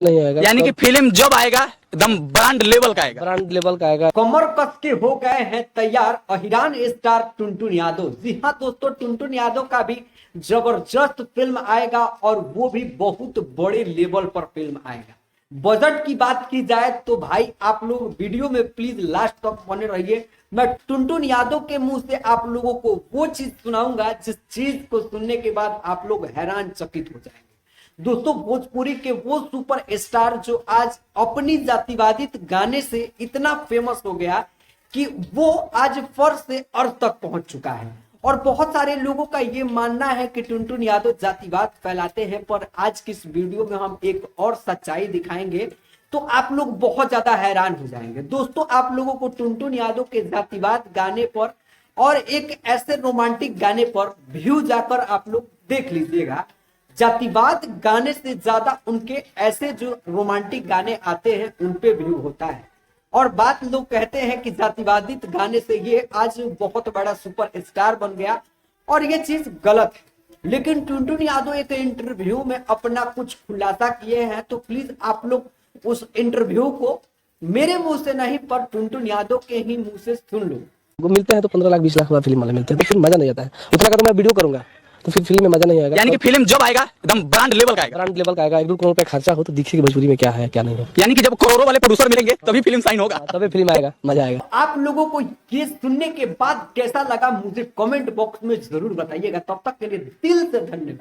नहीं आएगा। यानी कि फिल्म जब आएगा एकदम ब्रांड लेवल का आएगा। ब्रांड लेवल का आएगा। कमर कस के हो गए हैं तैयार अहिरान स्टार टुनटुन यादव। जी हाँ दोस्तों, टुनटुन यादव का भी जबरदस्त फिल्म आएगा और वो भी बहुत बड़े लेवल पर फिल्म आएगा। बजट की बात की जाए तो भाई आप लोग वीडियो में प्लीज लास्ट तक बने रहिए। मैं टुनटुन यादव के मुंह से आप लोगों को वो चीज सुनाऊंगा जिस चीज को सुनने के बाद आप लोग हैरान चकित हो जाएंगे। दोस्तों, भोजपुरी के वो सुपर स्टार जो आज अपनी जातिवादित गाने से इतना फेमस हो गया कि वो आज फर्श से अर्श तक पहुंच चुका है। और बहुत सारे लोगों का ये मानना है कि टुनटुन यादव जातिवाद फैलाते हैं, पर आज की इस वीडियो में हम एक और सच्चाई दिखाएंगे तो आप लोग बहुत ज्यादा हैरान हो जाएंगे। दोस्तों, आप लोगों को टुनटुन यादव के जातिवाद गाने पर और एक ऐसे रोमांटिक गाने पर व्यू जाकर आप लोग देख लीजिएगा। जातिवाद गाने से ज्यादा उनके ऐसे जो रोमांटिक गाने आते हैं उन पे व्यू होता है। और बात लोग कहते हैं कि जातिवादित गाने से ये आज बहुत बड़ा सुपर स्टार बन गया और ये चीज गलत है। लेकिन टुनटुन यादव एक इंटरव्यू में अपना कुछ खुलासा किए हैं, तो प्लीज आप लोग उस इंटरव्यू को मेरे मुंह से नहीं पर टुनटुन यादव के ही मुंह से सुन लो। वो मिलते हैं तो 15 लाख 20 लाख वाला फिल्म वाले मिलते हैं तो फिर मजा नहीं आता है। उतना का तो मैं वीडियो करूंगा तो फिर फिल्म में मजा नहीं आएगा। यानी कि फिल्म जब आएगा एकदम ब्रांड लेवल का आएगा। ब्रांड लेवल का आएगा। 1-2 करोड़ रुपए खर्चा हो तो दिखेगी भोजपुरी में क्या है क्या नहीं है। यानी कि जब करोड़ों वाले प्रोड्यूसर मिलेंगे तभी फिल्म साइन होगा। तभी फिल्म आएगा, मजा आएगा। आप लोगों को ये सुनने के बाद कैसा लगा मुझे कमेंट बॉक्स में जरूर बताइएगा। तब तक के लिए दिल से धन्यवाद।